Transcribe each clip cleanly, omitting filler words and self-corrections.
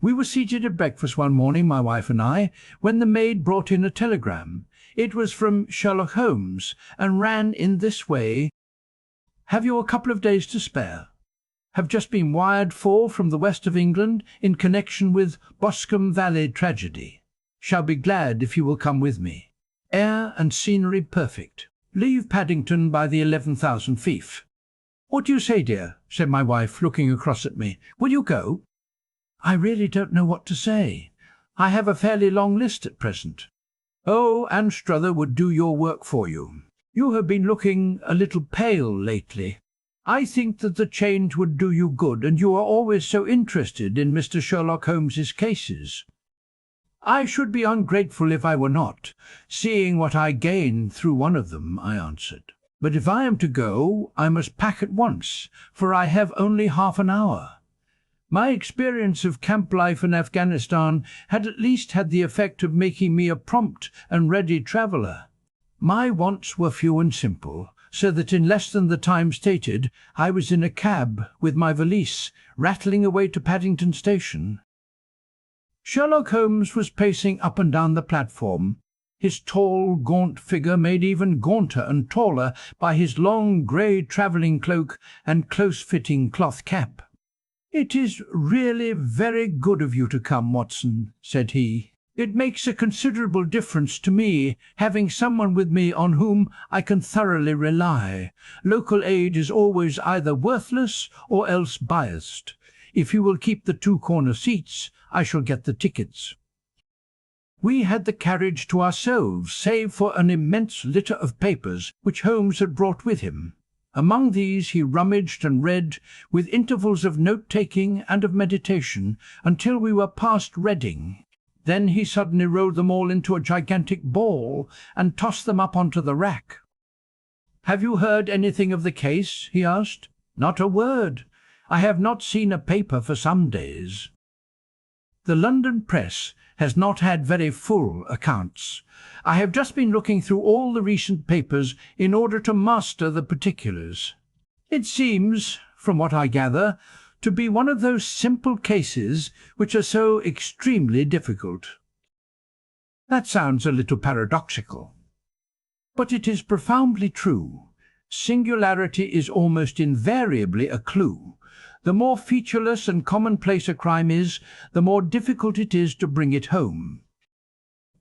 We were seated at breakfast one morning, my wife and I, when the maid brought in a telegram. It was from Sherlock Holmes, and ran in this way: "Have you a couple of days to spare? Have just been wired for from the west of England in connection with Boscombe Valley tragedy. Shall be glad if you will come with me. Air and scenery perfect. Leave Paddington by the 11,000 fief." "What do you say, dear?" said my wife, looking across at me. "Will you go?" "I really don't know what to say. I have a fairly long list at present." "Oh, Anstruther would do your work for you. You have been looking a little pale lately. I think that the change would do you good, and you are always so interested in Mr. Sherlock Holmes's cases." "I should be ungrateful if I were not, seeing what I gain through one of them," I answered. "But if I am to go, I must pack at once, for I have only half an hour." My experience of camp life in Afghanistan had at least had the effect of making me a prompt and ready traveller. My wants were few and simple, so that in less than the time stated I was in a cab with my valise, rattling away to Paddington Station. Sherlock Holmes was pacing up and down the platform, his tall, gaunt figure made even gaunter and taller by his long grey travelling cloak and close-fitting cloth cap. "It is really very good of you to come, Watson," said he. "It makes a considerable difference to me, having someone with me on whom I can thoroughly rely. Local aid is always either worthless or else biased. If you will keep the two corner seats, I shall get the tickets." We had the carriage to ourselves, save for an immense litter of papers which Holmes had brought with him. Among these he rummaged and read, with intervals of note-taking and of meditation, until we were past Reading. Then he suddenly rolled them all into a gigantic ball and tossed them up onto the rack. "Have you heard anything of the case?" he asked. "Not a word. I have not seen a paper for some days. The London press has not had very full accounts. I have just been looking through all the recent papers in order to master the particulars. It seems, from what I gather, to be one of those simple cases which are so extremely difficult." That sounds a little paradoxical, but it is profoundly true. Singularity is almost invariably a clue. The more featureless and commonplace a crime is, the more difficult it is to bring it home.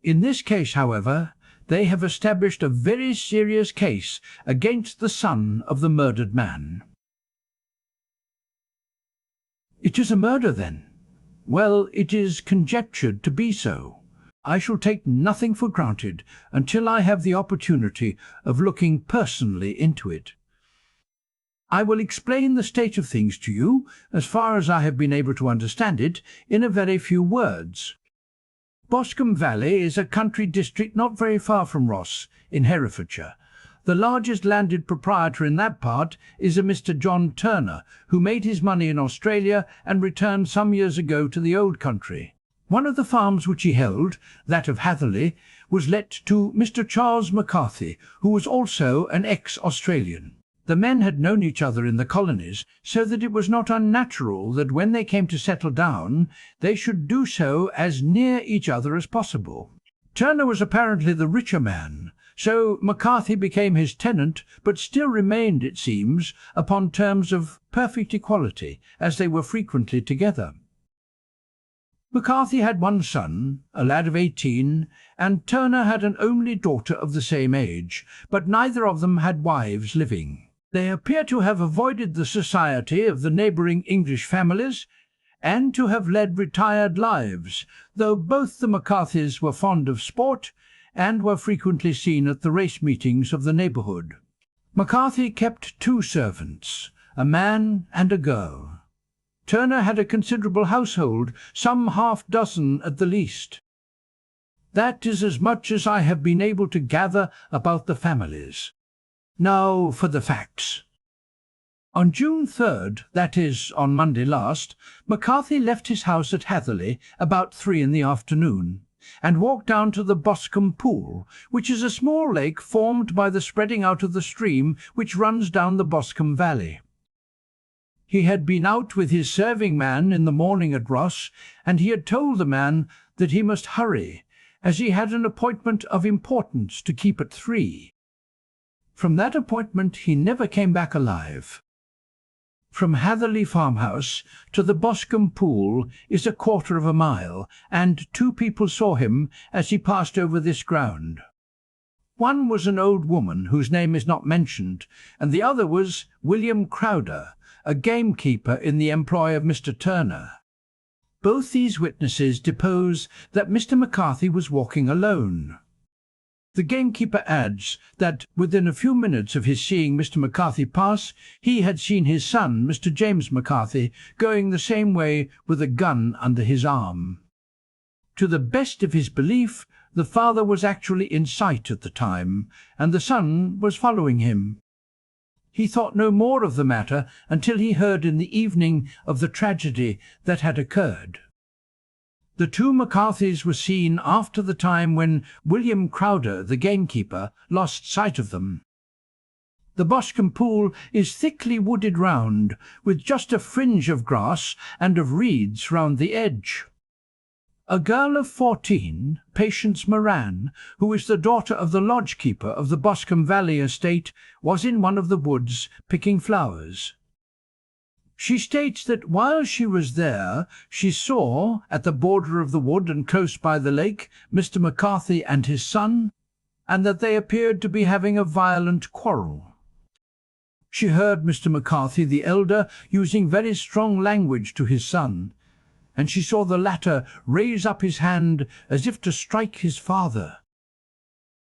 In this case, however, they have established a very serious case against the son of the murdered man. "It is a murder, then?" "Well, it is conjectured to be so. I shall take nothing for granted until I have the opportunity of looking personally into it. I will explain the state of things to you, as far as I have been able to understand it, in a very few words. Boscombe Valley is a country district not very far from Ross, in Herefordshire. The largest landed proprietor in that part is a Mr. John Turner, who made his money in Australia and returned some years ago to the old country. One of the farms which he held, that of Hatherley, was let to Mr. Charles McCarthy, who was also an ex-Australian. The men had known each other in the colonies, so that it was not unnatural that when they came to settle down, they should do so as near each other as possible. Turner was apparently the richer man, so McCarthy became his tenant, but still remained, it seems, upon terms of perfect equality, as they were frequently together. McCarthy had one son, a lad of 18, and Turner had an only daughter of the same age, but neither of them had wives living. They appear to have avoided the society of the neighbouring English families, and to have led retired lives, though both the McCarthys were fond of sport, and were frequently seen at the race meetings of the neighbourhood. McCarthy kept 2 servants, a man and a girl. Turner had a considerable household, some half-dozen at the least. That is as much as I have been able to gather about the families. Now for the facts. On June 3rd, that is, on Monday last, McCarthy left his house at Hatherley about 3 in the afternoon, and walked down to the Boscombe Pool, which is a small lake formed by the spreading out of the stream which runs down the Boscombe Valley. He had been out with his serving man in the morning at Ross, and he had told the man that he must hurry, as he had an appointment of importance to keep at 3. From that appointment he never came back alive. From Hatherley farmhouse to the Boscombe pool is 1/4 mile, and 2 people saw him as he passed over this ground. One was an old woman whose name is not mentioned, and the other was William Crowder, a gamekeeper in the employ of Mr. Turner. Both these witnesses depose that Mr. McCarthy was walking alone. The gamekeeper adds that within a few minutes of his seeing Mr. McCarthy pass, he had seen his son, Mr. James McCarthy, going the same way with a gun under his arm. To the best of his belief, the father was actually in sight at the time, and the son was following him. He thought no more of the matter until he heard in the evening of the tragedy that had occurred. The 2 McCarthys were seen after the time when William Crowder, the gamekeeper, lost sight of them. The Boscombe pool is thickly wooded round, with just a fringe of grass and of reeds round the edge. A girl of 14, Patience Moran, who is the daughter of the lodge-keeper of the Boscombe Valley estate, was in one of the woods picking flowers. She states that while she was there, she saw, at the border of the wood and close by the lake, Mr. McCarthy and his son, and that they appeared to be having a violent quarrel. She heard Mr. McCarthy, the elder, using very strong language to his son, and she saw the latter raise up his hand as if to strike his father.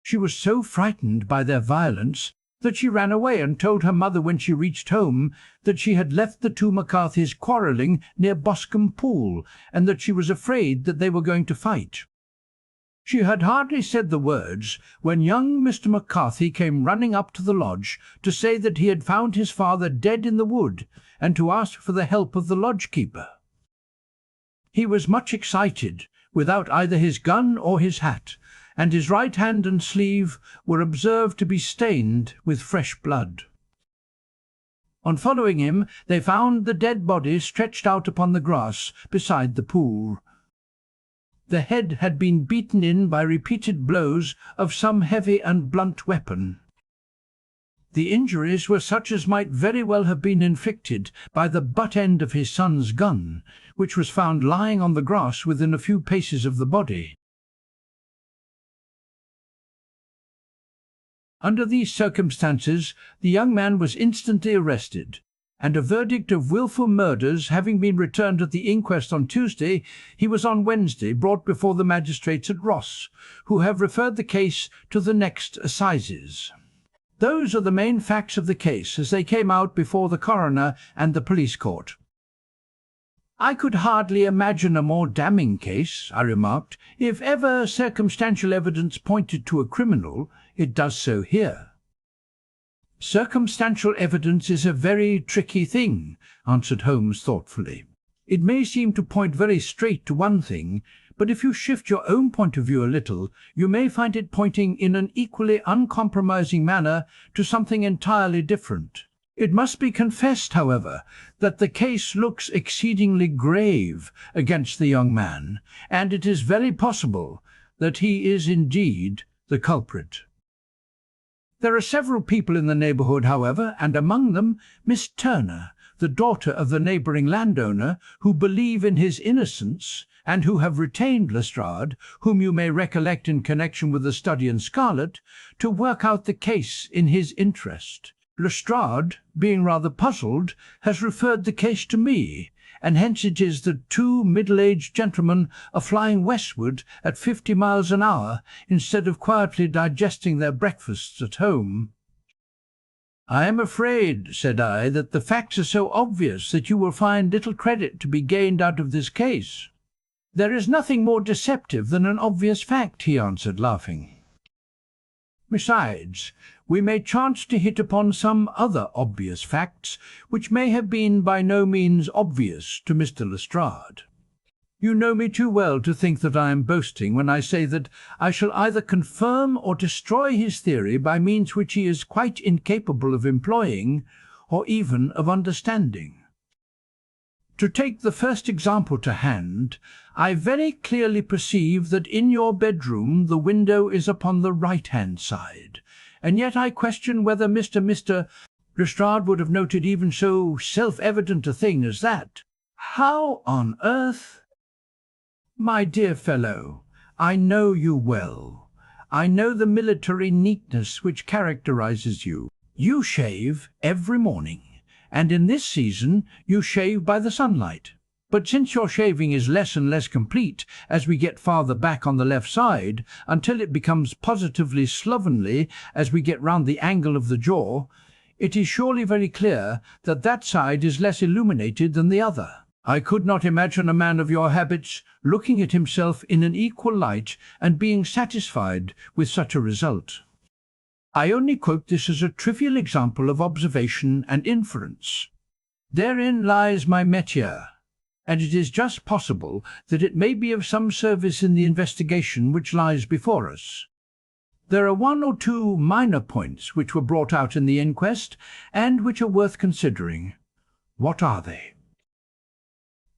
She was so frightened by their violence that she ran away and told her mother when she reached home that she had left the 2 McCarthys quarrelling near Boscombe Pool, and that she was afraid that they were going to fight. She had hardly said the words when young Mr. McCarthy came running up to the lodge to say that he had found his father dead in the wood, and to ask for the help of the lodge-keeper. He was much excited, without either his gun or his hat, and his right hand and sleeve were observed to be stained with fresh blood. On following him, they found the dead body stretched out upon the grass beside the pool. The head had been beaten in by repeated blows of some heavy and blunt weapon. The injuries were such as might very well have been inflicted by the butt end of his son's gun, which was found lying on the grass within a few paces of the body. Under these circumstances, the young man was instantly arrested, and a verdict of wilful murders having been returned at the inquest on Tuesday, he was on Wednesday brought before the magistrates at Ross, who have referred the case to the next assizes. Those are the main facts of the case as they came out before the coroner and the police court. "I could hardly imagine a more damning case," I remarked. "If ever circumstantial evidence pointed to a criminal, it does so here." "Circumstantial evidence is a very tricky thing," answered Holmes thoughtfully. "It may seem to point very straight to one thing, but if you shift your own point of view a little, you may find it pointing in an equally uncompromising manner to something entirely different. It must be confessed, however, that the case looks exceedingly grave against the young man, and it is very possible that he is indeed the culprit. There are several people in the neighbourhood, however, and among them Miss Turner, the daughter of the neighbouring landowner, who believe in his innocence, and who have retained Lestrade, whom you may recollect in connection with the study in scarlet, to work out the case in his interest. Lestrade, being rather puzzled, has referred the case to me, and hence it is that 2 middle-aged gentlemen are flying westward at 50 miles an hour, instead of quietly digesting their breakfasts at home." "I am afraid," said I, "that the facts are so obvious that you will find little credit to be gained out of this case." "There is nothing more deceptive than an obvious fact," he answered, laughing. "Besides, we may chance to hit upon some other obvious facts, which may have been by no means obvious to Mr. Lestrade. You know me too well to think that I am boasting when I say that I shall either confirm or destroy his theory by means which he is quite incapable of employing, or even of understanding. To take the first example to hand, I very clearly perceive that in your bedroom the window is upon the right-hand side, and yet I question whether Mr. Lestrade would have noted even so self-evident a thing as that. How on earth? My dear fellow, I know you well. I know the military neatness which characterizes you. You shave every morning, and in this season you shave by the sunlight. But since your shaving is less and less complete as we get farther back on the left side, until it becomes positively slovenly as we get round the angle of the jaw, it is surely very clear that that side is less illuminated than the other. I could not imagine a man of your habits looking at himself in an equal light and being satisfied with such a result. I only quote this as a trivial example of observation and inference. Therein lies my métier, and it is just possible that it may be of some service in the investigation which lies before us. There are one or two minor points which were brought out in the inquest, and which are worth considering. What are they?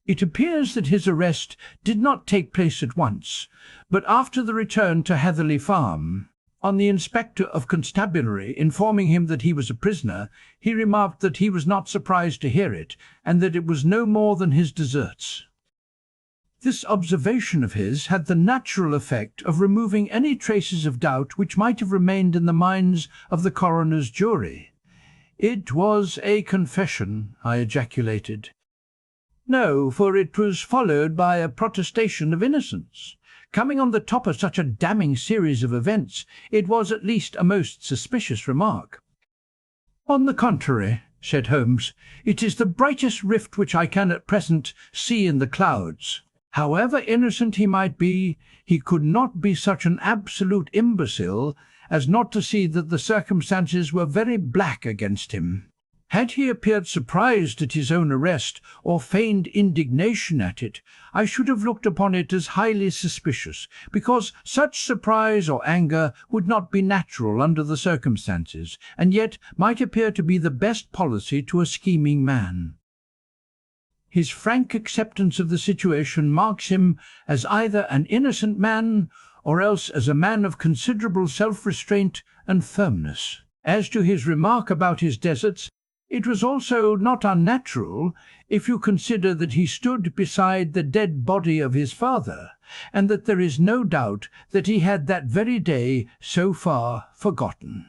It appears that his arrest did not take place at once, but after the return to Heatherley Farm. On the inspector of constabulary informing him that he was a prisoner, he remarked that he was not surprised to hear it, and that it was no more than his deserts. This observation of his had the natural effect of removing any traces of doubt which might have remained in the minds of the coroner's jury. "It was a confession," I ejaculated. "No, for it was followed by a protestation of innocence. Coming on the top of such a damning series of events, it was at least a most suspicious remark." "On the contrary," said Holmes, "it is the brightest rift which I can at present see in the clouds. However innocent he might be, he could not be such an absolute imbecile as not to see that the circumstances were very black against him. Had he appeared surprised at his own arrest, or feigned indignation at it, I should have looked upon it as highly suspicious, because such surprise or anger would not be natural under the circumstances, and yet might appear to be the best policy to a scheming man. His frank acceptance of the situation marks him as either an innocent man, or else as a man of considerable self-restraint and firmness. As to his remark about his deserts, it was also not unnatural, if you consider that he stood beside the dead body of his father, and that there is no doubt that he had that very day so far forgotten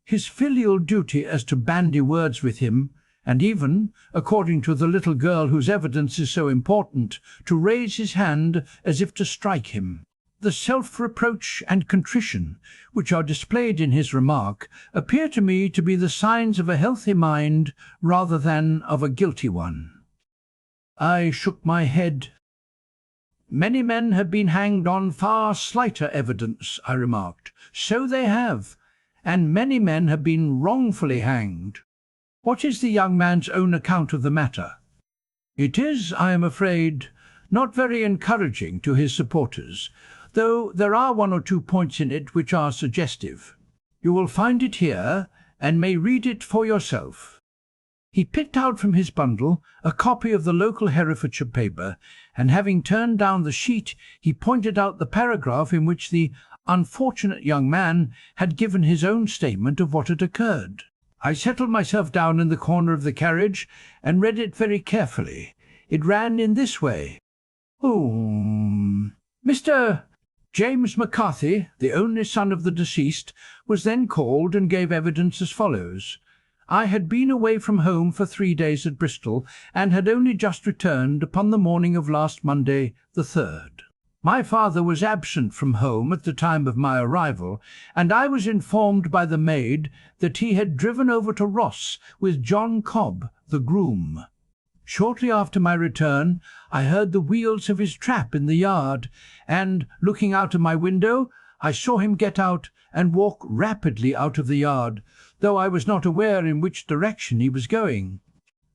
his filial duty as to bandy words with him, and even, according to the little girl whose evidence is so important, to raise his hand as if to strike him. The self-reproach and contrition which are displayed in his remark appear to me to be the signs of a healthy mind rather than of a guilty one. I shook my head. "Many men have been hanged on far slighter evidence," I remarked. "So they have, and many men have been wrongfully hanged. What is the young man's own account of the matter?" "It is, I am afraid, not very encouraging to his supporters, though there are one or two points in it which are suggestive. You will find it here, and may read it for yourself." He picked out from his bundle a copy of the local Herefordshire paper, and having turned down the sheet, he pointed out the paragraph in which the unfortunate young man had given his own statement of what had occurred. I settled myself down in the corner of the carriage and read it very carefully. It ran in this way. Mr. James McCarthy, the only son of the deceased, was then called and gave evidence as follows. I had been away from home for 3 days at Bristol, and had only just returned upon the morning of last Monday, the 3rd. My father was absent from home at the time of my arrival, and I was informed by the maid that he had driven over to Ross with John Cobb, the groom. Shortly after my return, I heard the wheels of his trap in the yard, and, looking out of my window, I saw him get out and walk rapidly out of the yard, though I was not aware in which direction he was going.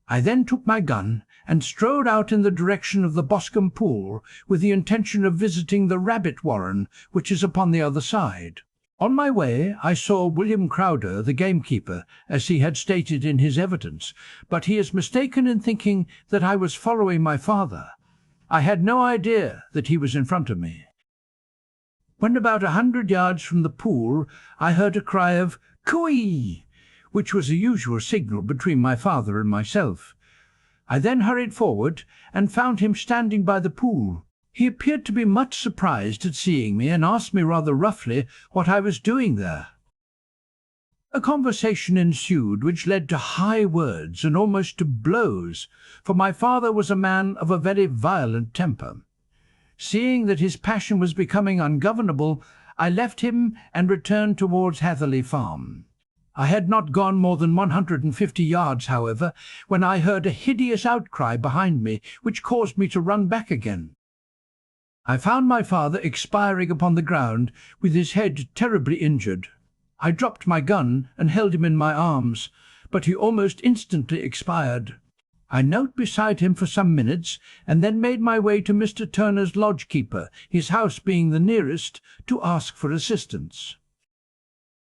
I then took my gun and strode out in the direction of the Boscombe Pool, with the intention of visiting the rabbit warren, which is upon the other side. On my way, I saw William Crowder, the gamekeeper, as he had stated in his evidence, but he is mistaken in thinking that I was following my father. I had no idea that he was in front of me. When about 100 yards from the pool, I heard a cry of "Cooey!" which was a usual signal between my father and myself. I then hurried forward and found him standing by the pool. He appeared to be much surprised at seeing me and asked me rather roughly what I was doing there. A conversation ensued which led to high words and almost to blows, for my father was a man of a very violent temper. Seeing that his passion was becoming ungovernable, I left him and returned towards Hatherley Farm. I had not gone more than 150 yards, however, when I heard a hideous outcry behind me, which caused me to run back again. I found my father expiring upon the ground, with his head terribly injured. I dropped my gun and held him in my arms, but he almost instantly expired. I knelt beside him for some minutes, and then made my way to Mr. Turner's lodge-keeper, his house being the nearest, to ask for assistance.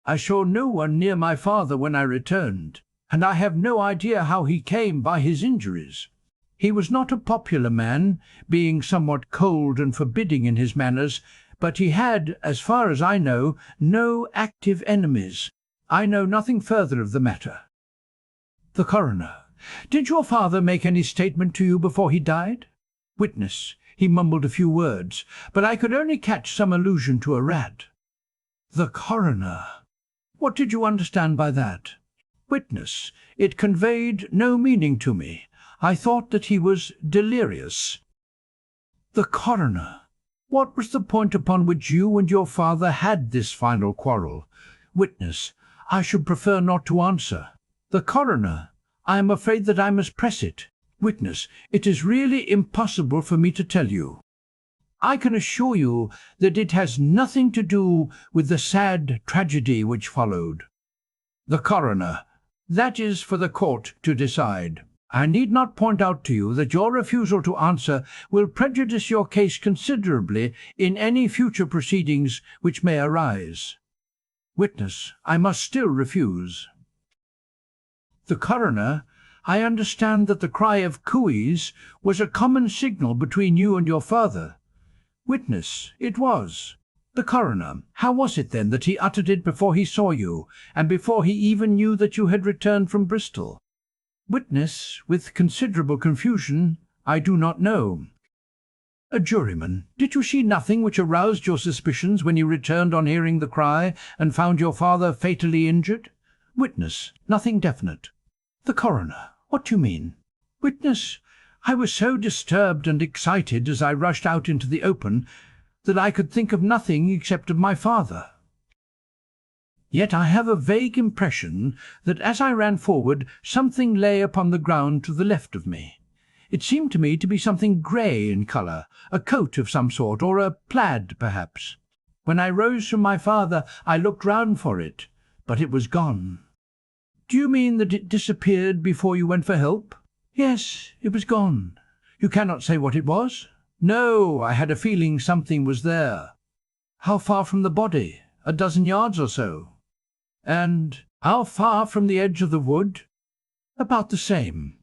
I saw no one near my father when I returned, and I have no idea how he came by his injuries. He was not a popular man, being somewhat cold and forbidding in his manners, but he had, as far as I know, no active enemies. I know nothing further of the matter. The Coroner: Did your father make any statement to you before he died? Witness: He mumbled a few words, but I could only catch some allusion to a rat. The Coroner: What did you understand by that? Witness: It conveyed no meaning to me. I thought that he was delirious. The Coroner: What was the point upon which you and your father had this final quarrel? Witness: I should prefer not to answer. The Coroner: I am afraid that I must press it. Witness: It is really impossible for me to tell you. I can assure you that it has nothing to do with the sad tragedy which followed. The Coroner: That is for the court to decide. I need not point out to you that your refusal to answer will prejudice your case considerably in any future proceedings which may arise. Witness: I must still refuse. The Coroner: I understand that the cry of "Cooeys" was a common signal between you and your father. Witness: It was. The Coroner: How was it then that he uttered it before he saw you, and before he even knew that you had returned from Bristol? Witness, with considerable confusion: I do not know. A juryman: Did you see nothing which aroused your suspicions when you returned on hearing the cry and found your father fatally injured? Witness: Nothing definite. The Coroner: What do you mean? Witness: I was so disturbed and excited as I rushed out into the open that I could think of nothing except of my father. Yet I have a vague impression that as I ran forward something lay upon the ground to the left of me. It seemed to me to be something grey in colour, a coat of some sort, or a plaid perhaps. When I rose from my father I looked round for it, but it was gone. Do you mean that it disappeared before you went for help? Yes, it was gone. You cannot say what it was? No, I had a feeling something was there. How far from the body? A dozen yards or so. And how far from the edge of the wood? About the same.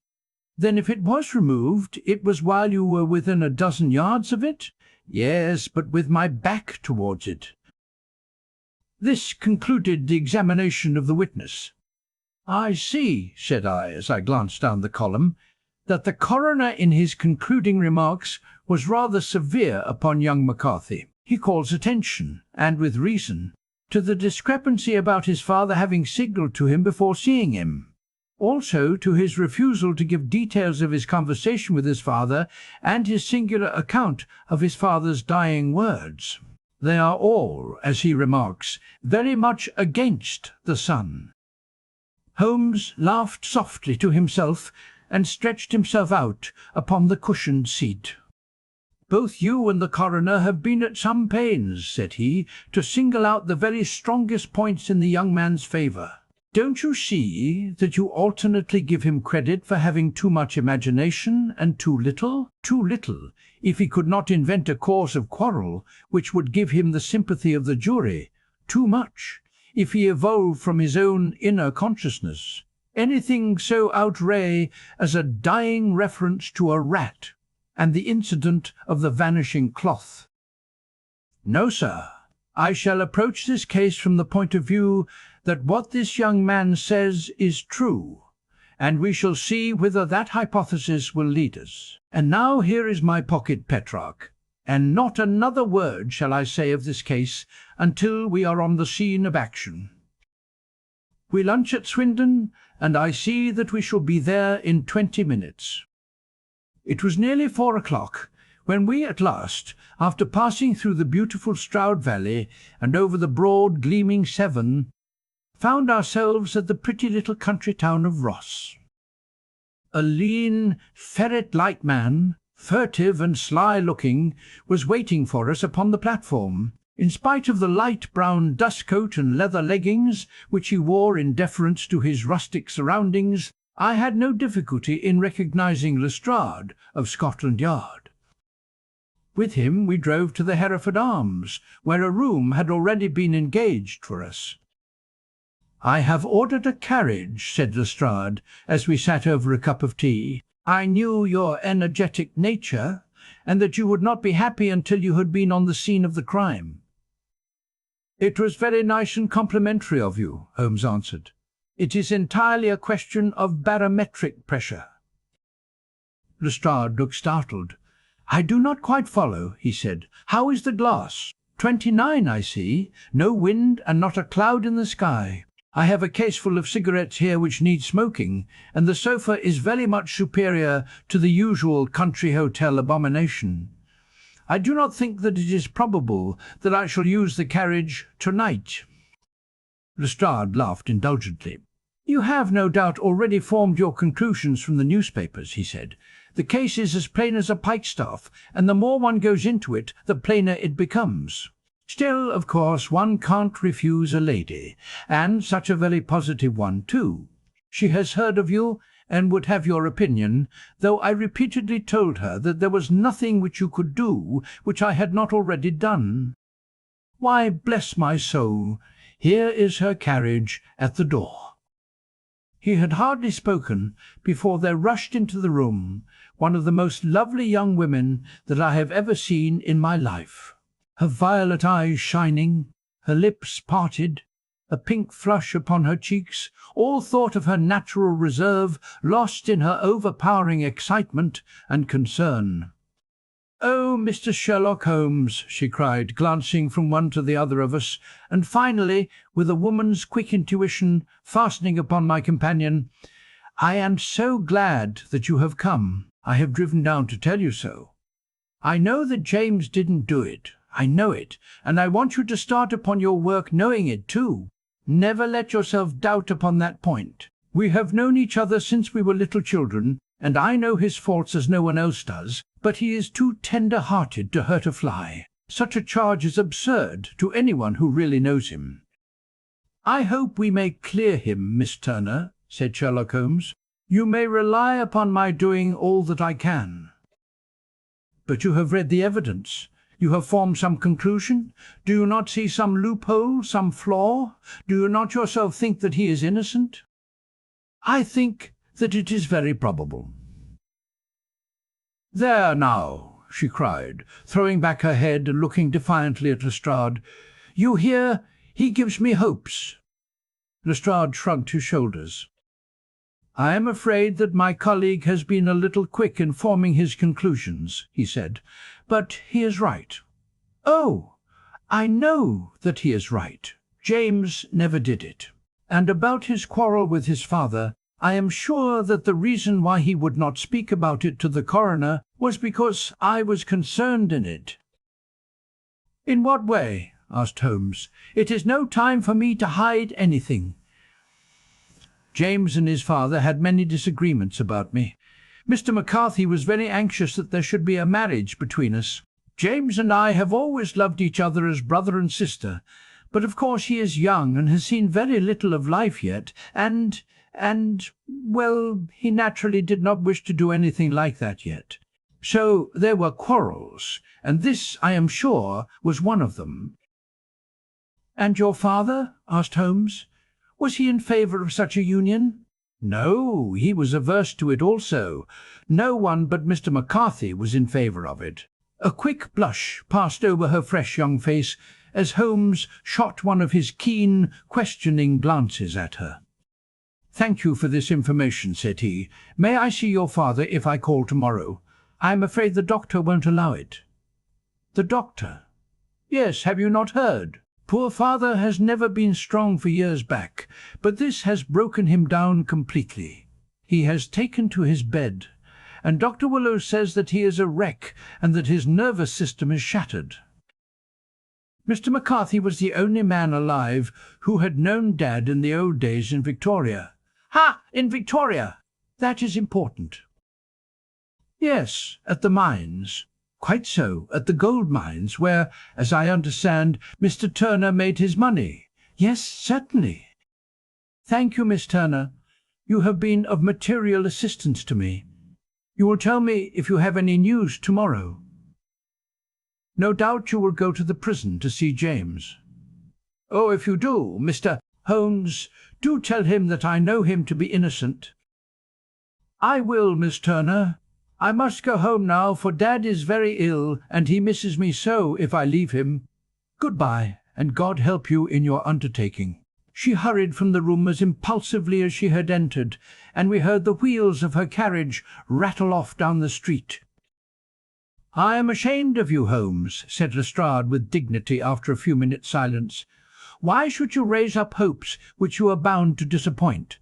Then if it was removed, it was while you were within a dozen yards of it? Yes, but with my back towards it. This concluded the examination of the witness. I see, said I, as I glanced down the column, that the Coroner in his concluding remarks was rather severe upon young McCarthy. He calls attention, and with reason, to the discrepancy about his father having signalled to him before seeing him. Also to his refusal to give details of his conversation with his father and his singular account of his father's dying words. They are all, as he remarks, very much against the son. Holmes laughed softly to himself and stretched himself out upon the cushioned seat. Both you and the Coroner have been at some pains, said he, to single out the very strongest points in the young man's favour. Don't you see that you alternately give him credit for having too much imagination and too little? Too little, if he could not invent a cause of quarrel which would give him the sympathy of the jury. Too much, if he evolved from his own inner consciousness. Anything so outré as a dying reference to a rat and the incident of the vanishing cloth. No, sir. I shall approach this case from the point of view that what this young man says is true, and we shall see whither that hypothesis will lead us. And now here is my pocket Petrarch, and not another word shall I say of this case until we are on the scene of action. We lunch at Swindon, and I see that we shall be there in 20 minutes. It was nearly 4 o'clock when we at last, after passing through the beautiful Stroud Valley and over the broad gleaming Severn, found ourselves at the pretty little country town of Ross. A lean, ferret-like man, furtive and sly-looking, was waiting for us upon the platform. In spite of the light brown dust coat and leather leggings which he wore in deference to his rustic surroundings, I had no difficulty in recognizing Lestrade of Scotland Yard. With him we drove to the Hereford Arms, where a room had already been engaged for us. "I have ordered a carriage," said Lestrade, as we sat over a cup of tea. "I knew your energetic nature, and that you would not be happy until you had been on the scene of the crime." "It was very nice and complimentary of you," Holmes answered. "It is entirely a question of barometric pressure." Lestrade looked startled. "I do not quite follow," he said. "How is the glass?" 29, I see. No wind and not a cloud in the sky. I have a case full of cigarettes here which need smoking, and the sofa is very much superior to the usual country hotel abomination. I do not think that it is probable that I shall use the carriage tonight." Lestrade laughed indulgently. "You have no doubt already formed your conclusions from the newspapers," he said. "The case is as plain as a pikestaff, and the more one goes into it, the plainer it becomes. Still, of course, one can't refuse a lady, and such a very positive one, too. She has heard of you, and would have your opinion, though I repeatedly told her that there was nothing which you could do which I had not already done. Why, bless my soul, here is her carriage at the door." He had hardly spoken before there rushed into the room one of the most lovely young women that I have ever seen in my life. Her violet eyes shining, her lips parted, a pink flush upon her cheeks, all thought of her natural reserve lost in her overpowering excitement and concern. "Oh, Mr. Sherlock Holmes," she cried, glancing from one to the other of us, and finally, with a woman's quick intuition, fastening upon my companion, "I am so glad that you have come. I have driven down to tell you so. I know that James didn't do it. I know it, and I want you to start upon your work knowing it too. Never let yourself doubt upon that point. We have known each other since we were little children, and I know his faults as no one else does, but he is too tender-hearted to hurt a fly. Such a charge is absurd to anyone who really knows him." "I hope we may clear him, Miss Turner," said Sherlock Holmes. "You may rely upon my doing all that I can." "But you have read the evidence. You have formed some conclusion. Do you not see some loophole, some flaw? Do you not yourself think that he is innocent?" "I think that it is very probable." "There now," she cried, throwing back her head and looking defiantly at Lestrade. "You hear, he gives me hopes." Lestrade shrugged his shoulders. "I am afraid that my colleague has been a little quick in forming his conclusions," he said, "but he is right." "Oh, I know that he is right. James never did it. And about his quarrel with his father, I am sure that the reason why he would not speak about it to the coroner was because I was concerned in it." "In what way?" asked Holmes. "It is no time for me to hide anything." "James and his father had many disagreements about me. Mr. McCarthy was very anxious that there should be a marriage between us. James and I have always loved each other as brother and sister, but of course he is young and has seen very little of life yet, and, well, he naturally did not wish to do anything like that yet. So there were quarrels, and this, I am sure, was one of them." "And your father?" asked Holmes. "Was he in favour of such a union?" "No, he was averse to it also. No one but Mr. McCarthy was in favour of it." A quick blush passed over her fresh young face as Holmes shot one of his keen, questioning glances at her. "Thank you for this information," said he. "May I see your father if I call tomorrow? I am afraid the doctor won't allow it." "The doctor?" "Yes, have you not heard? Poor father has never been strong for years back, but this has broken him down completely. He has taken to his bed, and Dr. Willows says that he is a wreck and that his nervous system is shattered." Mr. McCarthy was the only man alive who had known Dad in the old days in Victoria. "Ha! In Victoria! That is important." "Yes, at the mines." "Quite so, at the gold mines, where, as I understand, Mr. Turner made his money." "Yes, certainly." "Thank you, Miss Turner. You have been of material assistance to me. You will tell me if you have any news tomorrow." "No doubt you will go to the prison to see James." "Oh, if you do, Mr. Holmes, do tell him that I know him to be innocent." "I will, Miss Turner. I must go home now, for Dad is very ill, and he misses me so if I leave him. Goodbye, and God help you in your undertaking." She hurried from the room as impulsively as she had entered, and we heard the wheels of her carriage rattle off down the street. "I am ashamed of you, Holmes," said Lestrade with dignity after a few minutes' silence. "Why should you raise up hopes which you are bound to disappoint?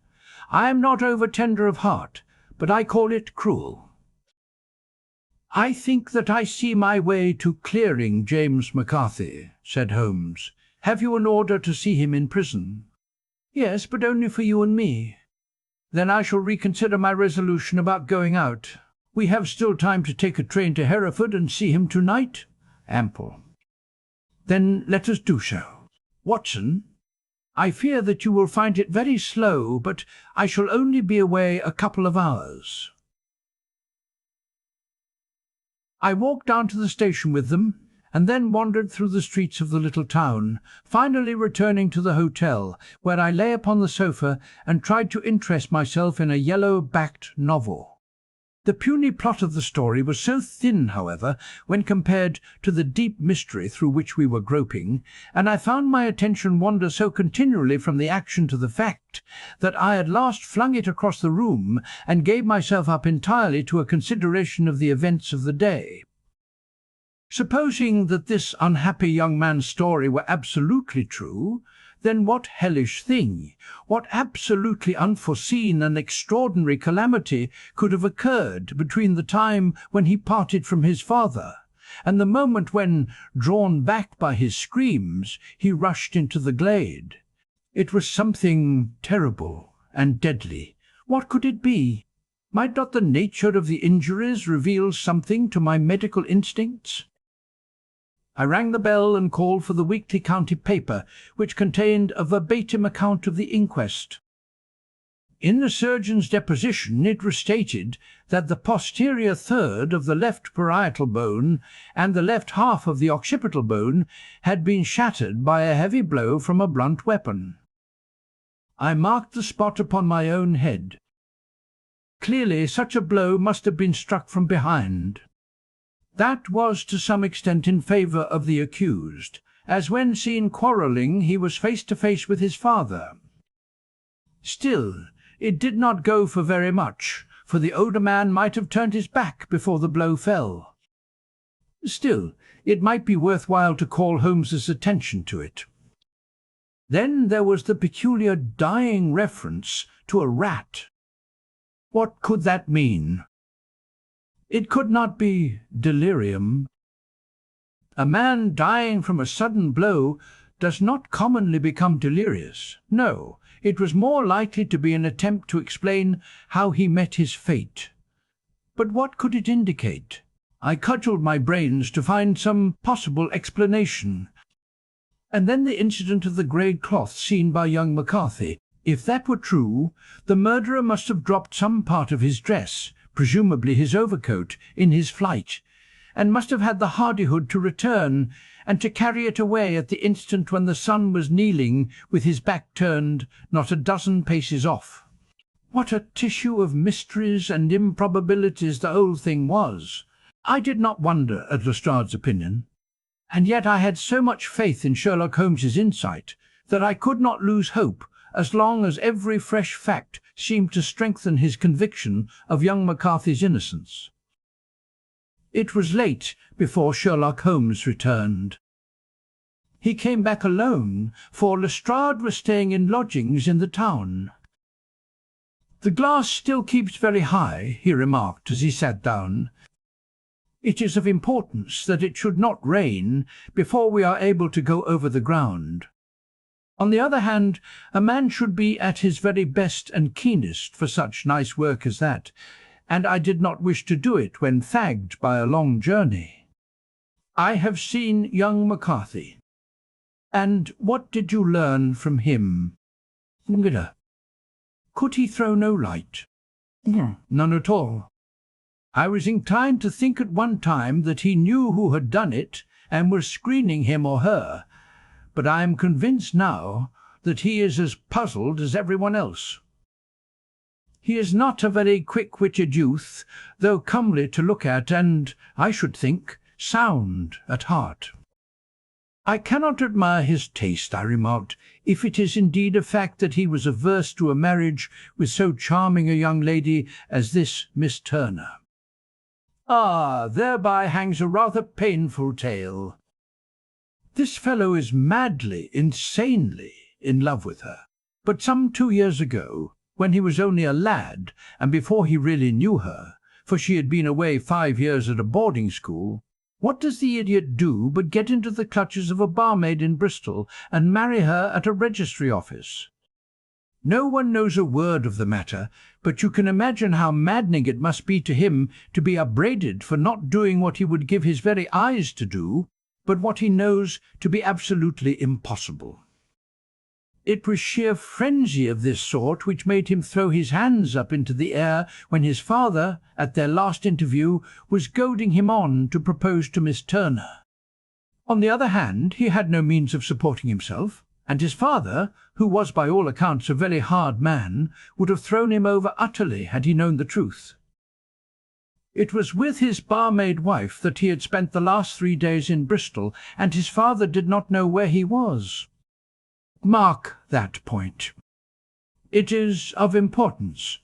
I am not over-tender of heart, but I call it cruel." "I think that I see my way to clearing James McCarthy," said Holmes. "Have you an order to see him in prison?" "Yes, but only for you and me." "Then I shall reconsider my resolution about going out. We have still time to take a train to Hereford and see him tonight?" "Ample." "Then let us do so. Watson, I fear that you will find it very slow, but I shall only be away a couple of hours." I walked down to the station with them, and then wandered through the streets of the little town, finally returning to the hotel, where I lay upon the sofa and tried to interest myself in a yellow-backed novel. The puny plot of the story was so thin, however, when compared to the deep mystery through which we were groping, and I found my attention wander so continually from the action to the fact, that I at last flung it across the room and gave myself up entirely to a consideration of the events of the day. Supposing that this unhappy young man's story were absolutely true, then what hellish thing, what absolutely unforeseen and extraordinary calamity could have occurred between the time when he parted from his father and the moment when, drawn back by his screams, he rushed into the glade? It was something terrible and deadly. What could it be? Might not the nature of the injuries reveal something to my medical instincts? I rang the bell and called for the weekly county paper, which contained a verbatim account of the inquest. In the surgeon's deposition it was stated that the posterior third of the left parietal bone and the left half of the occipital bone had been shattered by a heavy blow from a blunt weapon. I marked the spot upon my own head. Clearly such a blow must have been struck from behind. That was to some extent in favour of the accused, as when seen quarrelling he was face to face with his father. Still, it did not go for very much, for the older man might have turned his back before the blow fell. Still, it might be worthwhile to call Holmes's attention to it. Then there was the peculiar dying reference to a rat. What could that mean? It could not be delirium. A man dying from a sudden blow does not commonly become delirious. No, it was more likely to be an attempt to explain how he met his fate. But what could it indicate? I cudgelled my brains to find some possible explanation. And then the incident of the grey cloth seen by young McCarthy. If that were true, the murderer must have dropped some part of his dress, presumably his overcoat, in his flight, and must have had the hardihood to return and to carry it away at the instant when the son was kneeling with his back turned not a dozen paces off. What a tissue of mysteries and improbabilities the whole thing was! I did not wonder at Lestrade's opinion, and yet I had so much faith in Sherlock Holmes's insight that I could not lose hope as long as every fresh fact seemed to strengthen his conviction of young McCarthy's innocence. It was late before Sherlock Holmes returned. He came back alone, for Lestrade was staying in lodgings in the town. "The glass still keeps very high," he remarked as he sat down. "It is of importance that it should not rain before we are able to go over the ground. On the other hand, a man should be at his very best and keenest for such nice work as that, and I did not wish to do it when fagged by a long journey. I have seen young McCarthy." "And what did you learn from him?" "Could he throw no light?" "None at all. I was inclined to think at one time that he knew who had done it and was screening him or her, but I am convinced now that he is as puzzled as everyone else. He is not a very quick-witted youth, though comely to look at and, I should think, sound at heart." "I cannot admire his taste," I remarked, "if it is indeed a fact that he was averse to a marriage with so charming a young lady as this Miss Turner." "Ah, thereby hangs a rather painful tale. This fellow is madly, insanely in love with her. But some 2 years ago, when he was only a lad, and before he really knew her, for she had been away 5 years at a boarding school, what does the idiot do but get into the clutches of a barmaid in Bristol and marry her at a registry office? No one knows a word of the matter, but you can imagine how maddening it must be to him to be upbraided for not doing what he would give his very eyes to do, but what he knows to be absolutely impossible. It was sheer frenzy of this sort which made him throw his hands up into the air when his father, at their last interview, was goading him on to propose to Miss Turner. On the other hand, he had no means of supporting himself, and his father, who was by all accounts a very hard man, would have thrown him over utterly had he known the truth. It was with his barmaid wife that he had spent the last 3 days in Bristol, and his father did not know where he was. Mark that point. It is of importance.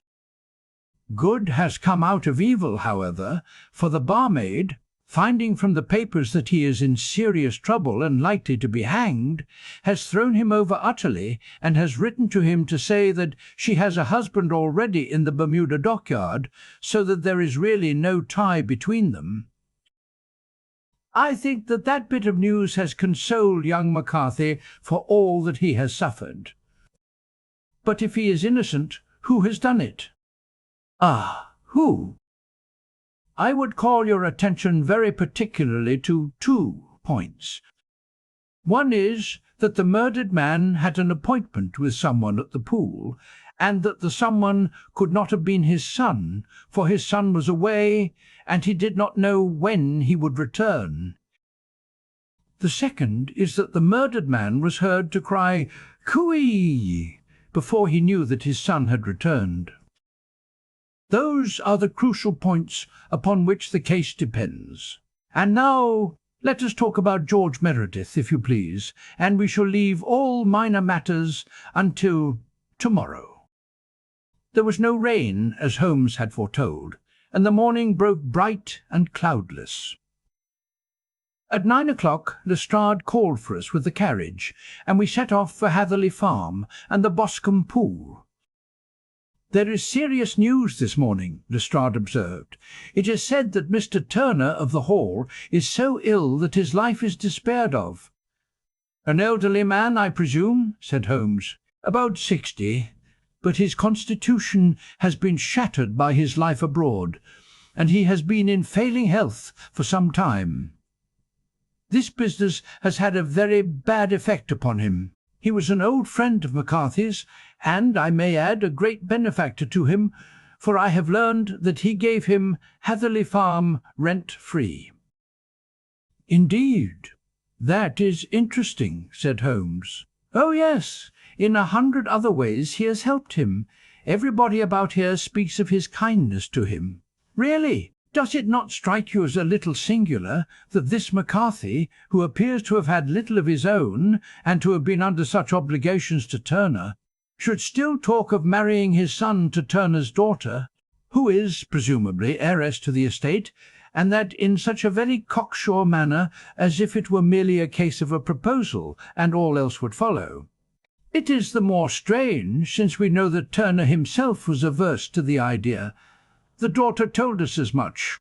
Good has come out of evil, however, for the barmaid, finding from the papers that he is in serious trouble and likely to be hanged, has thrown him over utterly and has written to him to say that she has a husband already in the Bermuda dockyard, so that there is really no tie between them. I think that that bit of news has consoled young McCarthy for all that he has suffered. But if he is innocent, who has done it? Ah, who? I would call your attention very particularly to 2 points. One is that the murdered man had an appointment with someone at the pool, and that the someone could not have been his son, for his son was away, and he did not know when he would return. The second is that the murdered man was heard to cry "Cooey" before he knew that his son had returned. Those are the crucial points upon which the case depends. And now let us talk about George Meredith, if you please, and we shall leave all minor matters until tomorrow. There was no rain, as Holmes had foretold, and the morning broke bright and cloudless. At 9 o'clock Lestrade called for us with the carriage, and we set off for Hatherley Farm and the Boscombe Pool. "There is serious news this morning," Lestrade observed. "It is said that Mr. Turner of the Hall is so ill that his life is despaired of." "An elderly man, I presume?" said Holmes. "About 60, but his constitution has been shattered by his life abroad, and he has been in failing health for some time. This business has had a very bad effect upon him. He was an old friend of McCarthy's, and, I may add, a great benefactor to him, for I have learned that he gave him Hatherley Farm rent-free. "Indeed. That is interesting," said Holmes. "Oh, yes. In 100 other ways he has helped him. Everybody about here speaks of his kindness to him." "Really? Does it not strike you as a little singular that this McCarthy, who appears to have had little of his own, and to have been under such obligations to Turner, should still talk of marrying his son to Turner's daughter, who is, presumably, heiress to the estate, and that in such a very cocksure manner, as if it were merely a case of a proposal, and all else would follow? It is the more strange, since we know that Turner himself was averse to the idea. The daughter told us as much."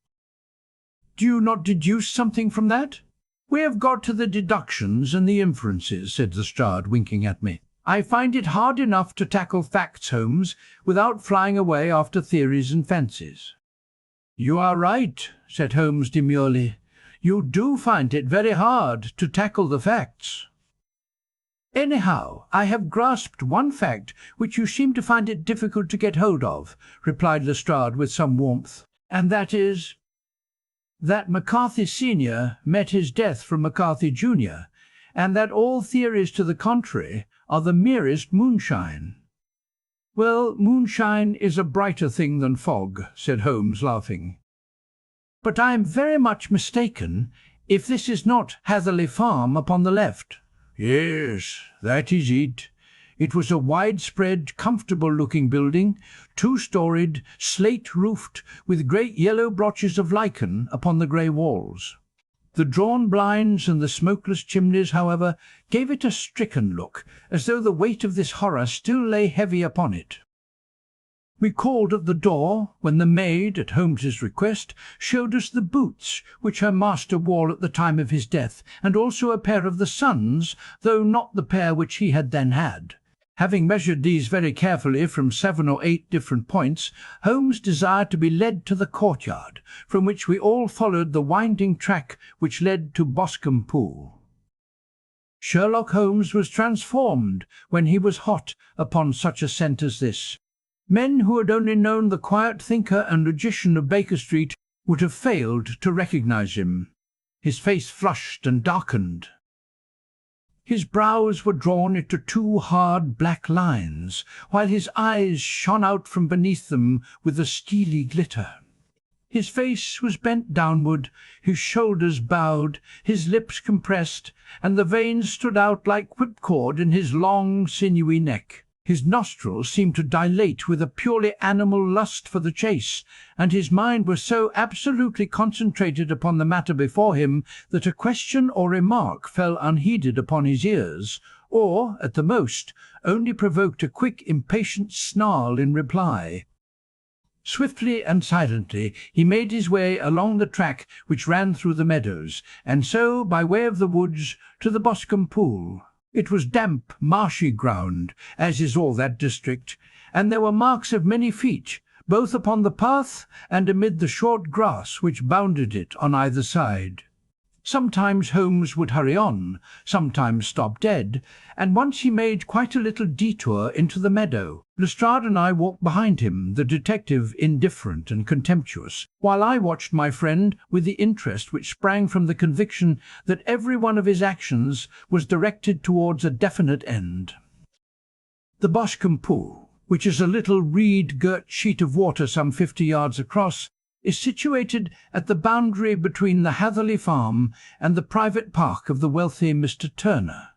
"Do you not deduce something from that?" "We have got to the deductions and the inferences," said Lestrade, winking at me. "I find it hard enough to tackle facts, Holmes, without flying away after theories and fancies." "You are right," said Holmes demurely. "You do find it very hard to tackle the facts." "Anyhow, I have grasped one fact which you seem to find it difficult to get hold of," replied Lestrade with some warmth, "and that is that McCarthy Sr. met his death from McCarthy Jr., and that all theories to the contrary are the merest moonshine." "Well, moonshine is a brighter thing than fog," said Holmes, laughing. "But I am very much mistaken if this is not Hatherley Farm upon the left." "Yes, that is it. It was a widespread, comfortable-looking building, two-storied, slate-roofed, with great yellow blotches of lichen upon the grey walls. The drawn blinds and the smokeless chimneys, however, gave it a stricken look, as though the weight of this horror still lay heavy upon it. We called at the door, when the maid, at Holmes's request, showed us the boots which her master wore at the time of his death, and also a pair of the son's, though not the pair which he had then had. Having measured these very carefully from 7 or 8 different points, Holmes desired to be led to the courtyard, from which we all followed the winding track which led to Boscombe Pool. Sherlock Holmes was transformed when he was hot upon such a scent as this. Men who had only known the quiet thinker and logician of Baker Street would have failed to recognize him. His face flushed and darkened. His brows were drawn into 2 hard black lines, while his eyes shone out from beneath them with a steely glitter. His face was bent downward, his shoulders bowed, his lips compressed, and the veins stood out like whipcord in his long, sinewy neck. His nostrils seemed to dilate with a purely animal lust for the chase, and his mind was so absolutely concentrated upon the matter before him that a question or remark fell unheeded upon his ears, or, at the most, only provoked a quick, impatient snarl in reply. Swiftly and silently he made his way along the track which ran through the meadows, and so, by way of the woods, to the Boscombe Pool. It was damp, marshy ground, as is all that district, and there were marks of many feet, both upon the path and amid the short grass which bounded it on either side. Sometimes Holmes would hurry on, sometimes stop dead, and once he made quite a little detour into the meadow. Lestrade and I walked behind him, the detective indifferent and contemptuous, while I watched my friend with the interest which sprang from the conviction that every one of his actions was directed towards a definite end. The Boscombe Pool, which is a little reed-girt sheet of water some 50 yards across, is situated at the boundary between the Hatherley Farm and the private park of the wealthy Mr. Turner.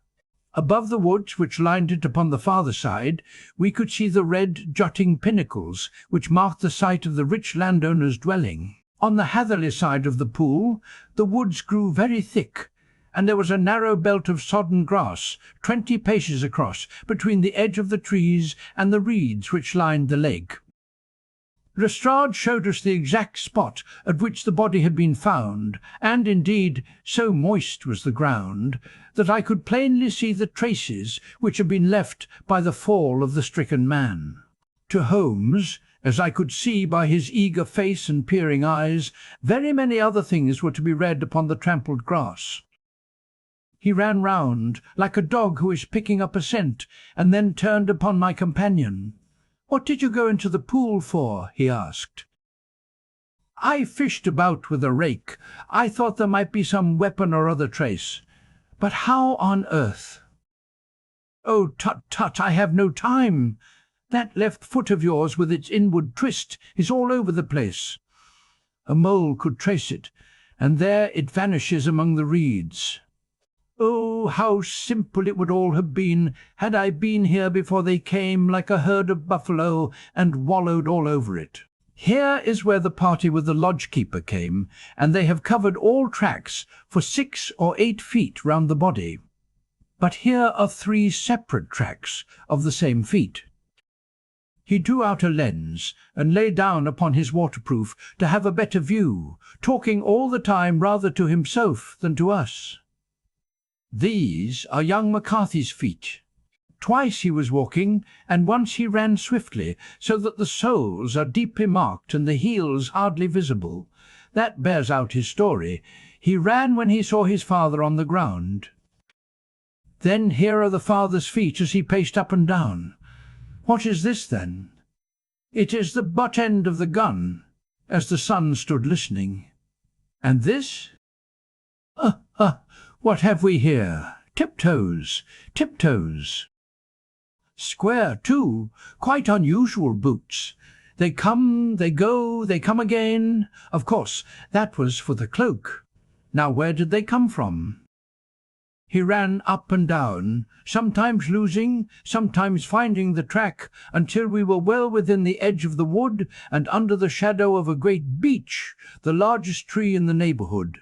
Above the woods which lined it upon the farther side, we could see the red jutting pinnacles which marked the site of the rich landowner's dwelling. On the Hatherley side of the pool, the woods grew very thick, and there was a narrow belt of sodden grass, 20 paces across, between the edge of the trees and the reeds which lined the lake. Lestrade showed us the exact spot at which the body had been found, and indeed so moist was the ground that I could plainly see the traces which had been left by the fall of the stricken man. To Holmes, as I could see by his eager face and peering eyes, very many other things were to be read upon the trampled grass. He ran round, like a dog who is picking up a scent, and then turned upon my companion. "What did you go into the pool for?" he asked. I fished about with a rake. I thought there might be some weapon or other trace. But how on earth—" "Oh, tut, tut, I have no time. That left foot of yours with its inward twist is all over the place. A mole could trace it, and there it vanishes among the reeds. Oh, how simple it would all have been had I been here before they came like a herd of buffalo and wallowed all over it. Here is where the party with the lodge-keeper came, and they have covered all tracks for 6 or 8 feet round the body. But here are 3 separate tracks of the same feet." He drew out a lens and lay down upon his waterproof to have a better view, talking all the time rather to himself than to us. "These are young McCarthy's feet. Twice he was walking, and once he ran swiftly, so that the soles are deeply marked and the heels hardly visible. That bears out his story. He ran when he saw his father on the ground. Then here are the father's feet as he paced up and down. What is this, then? It is the butt end of the gun, as the son stood listening. And this? What have we here? Tiptoes, tiptoes. Square, too, quite unusual boots. They come, they go, they come again. Of course, that was for the cloak. Now where did they come from?" He ran up and down, sometimes losing, sometimes finding the track, until we were well within the edge of the wood and under the shadow of a great beech, the largest tree in the neighbourhood.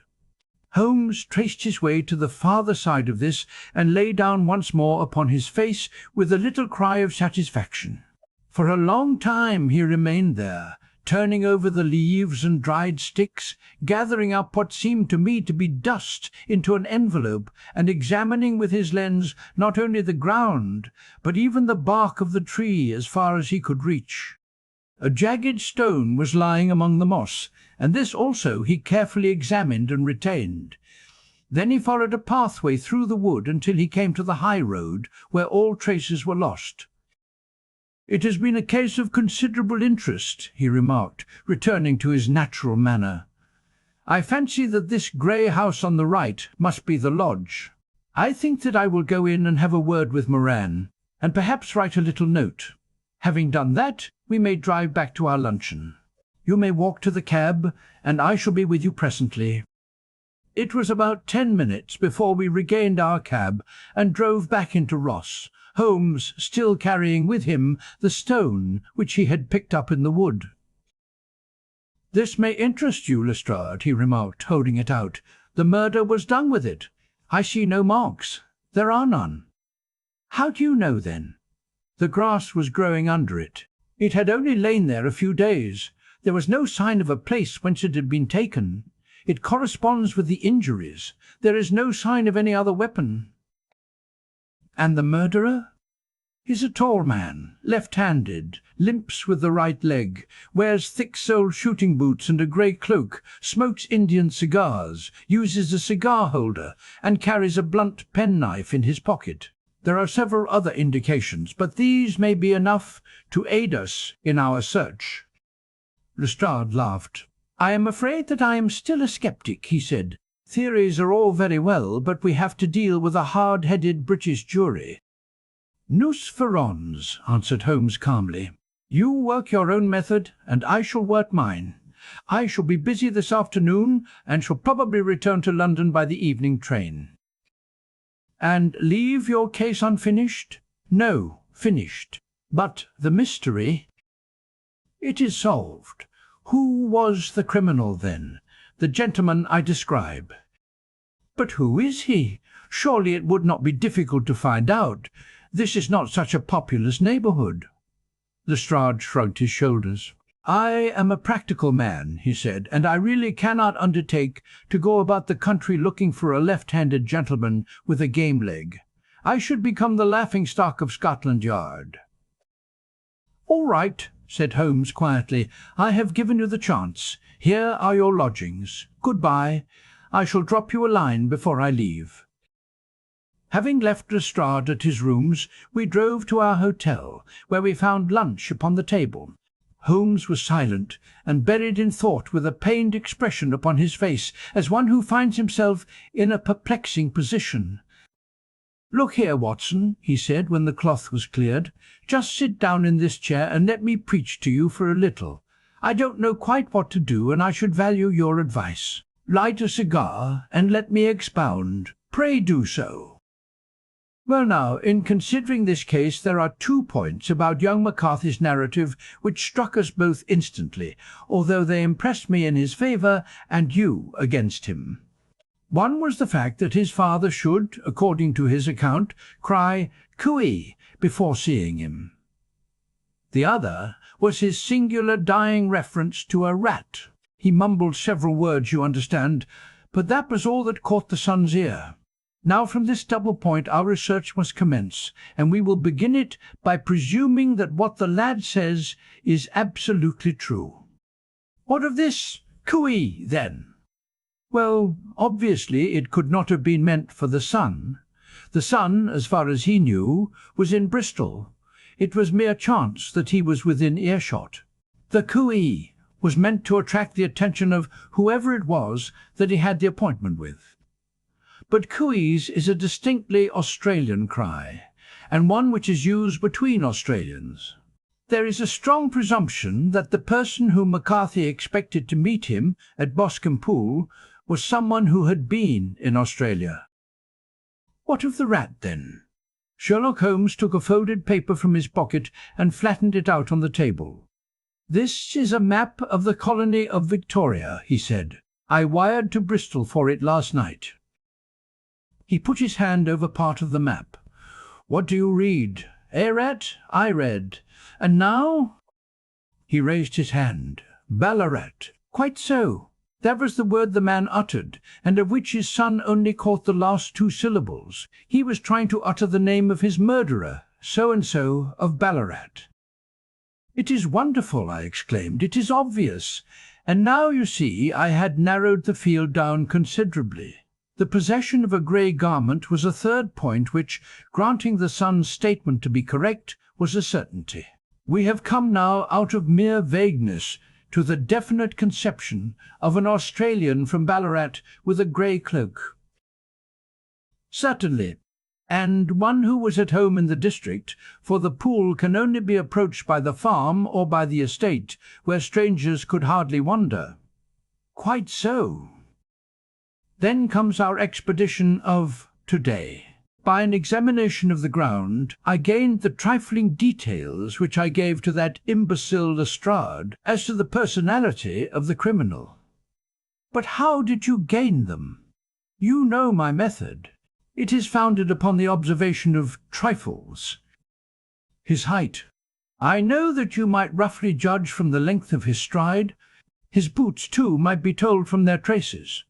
Holmes traced his way to the farther side of this and lay down once more upon his face with a little cry of satisfaction. For a long time he remained there, turning over the leaves and dried sticks, gathering up what seemed to me to be dust into an envelope, and examining with his lens not only the ground, but even the bark of the tree as far as he could reach. A jagged stone was lying among the moss, and this also he carefully examined and retained. Then he followed a pathway through the wood until he came to the high road, where all traces were lost. "It has been a case of considerable interest," he remarked, returning to his natural manner. "I fancy that this grey house on the right must be the lodge. I think that I will go in and have a word with Moran, and perhaps write a little note. Having done that, we may drive back to our luncheon. You may walk to the cab, and I shall be with you presently." It was about 10 minutes before we regained our cab and drove back into Ross, Holmes still carrying with him the stone which he had picked up in the wood. "This may interest you, Lestrade," he remarked, holding it out. "The murder was done with it. I see no marks. There are none." "How do you know, then?" "The grass was growing under it. It had only lain there a few days. There was no sign of a place whence it had been taken. It corresponds with the injuries. There is no sign of any other weapon." "And the murderer?" "Is a tall man, left-handed, limps with the right leg, wears thick-soled shooting boots and a grey cloak, smokes Indian cigars, uses a cigar-holder, and carries a blunt penknife in his pocket. There are several other indications, but these may be enough to aid us in our search." Lestrade laughed. "I am afraid that I am still a sceptic," he said. "Theories are all very well, but we have to deal with a hard-headed British jury." "Nous verrons," answered Holmes calmly. "You work your own method, and I shall work mine. I shall be busy this afternoon, and shall probably return to London by the evening train." "And leave your case unfinished?" "No, finished. But the mystery—" "It is solved. Who was the criminal, then? The gentleman I describe." "But who is he? Surely it would not be difficult to find out. This is not such a populous neighbourhood." Lestrade shrugged his shoulders. "I am a practical man," he said, "and I really cannot undertake to go about the country looking for a left-handed gentleman with a game leg. I should become the laughing-stock of Scotland Yard." "All right," said Holmes quietly. "I have given you the chance. Here are your lodgings. Good-bye. I shall drop you a line before I leave." Having left Lestrade at his rooms, we drove to our hotel, where we found lunch upon the table. Holmes was silent and buried in thought, with a pained expression upon his face, as one who finds himself in a perplexing position. "Look here, Watson," he said when the cloth was cleared. "Just sit down in this chair and let me preach to you for a little. I don't know quite what to do, and I should value your advice. Light a cigar and let me expound. Pray do so." Well now, in considering this case, there are 2 points about young McCarthy's narrative which struck us both instantly, although they impressed me in his favour and you against him. One was the fact that his father should, according to his account, cry "Cooey" before seeing him. The other was his singular dying reference to a rat. He mumbled several words, you understand, but that was all that caught the son's ear. Now from this double point our research must commence, and we will begin it by presuming that what the lad says is absolutely true. What of this cooey, then? Well, obviously it could not have been meant for the son. The son, as far as he knew, was in Bristol. It was mere chance that he was within earshot. The cooey was meant to attract the attention of whoever it was that he had the appointment with. But cooeys is a distinctly Australian cry, and one which is used between Australians. There is a strong presumption that the person whom McCarthy expected to meet him at Boscombe Pool was someone who had been in Australia. What of the rat, then? Sherlock Holmes took a folded paper from his pocket and flattened it out on the table. "This is a map of the colony of Victoria," he said. "I wired to Bristol for it last night." He put his hand over part of the map. "What do you read?" "Eh, rat?" I read. "And now?" He raised his hand. "Ballarat." "Quite so. That was the word the man uttered, and of which his son only caught the last 2 syllables. He was trying to utter the name of his murderer, so-and-so of Ballarat." "It is wonderful," I exclaimed. "It is obvious. And now, you see, I had narrowed the field down considerably. The possession of a grey garment was a third point which, granting the son's statement to be correct, was a certainty. We have come now out of mere vagueness to the definite conception of an Australian from Ballarat with a grey cloak." "Certainly, and one who was at home in the district, for the pool can only be approached by the farm or by the estate, where strangers could hardly wander." "Quite so. Then comes our expedition of to-day. By an examination of the ground, I gained the trifling details which I gave to that imbecile Lestrade as to the personality of the criminal." "But how did you gain them?" "You know my method. It is founded upon the observation of trifles. His height. I know that you might roughly judge from the length of his stride. His boots, too, might be told from their traces.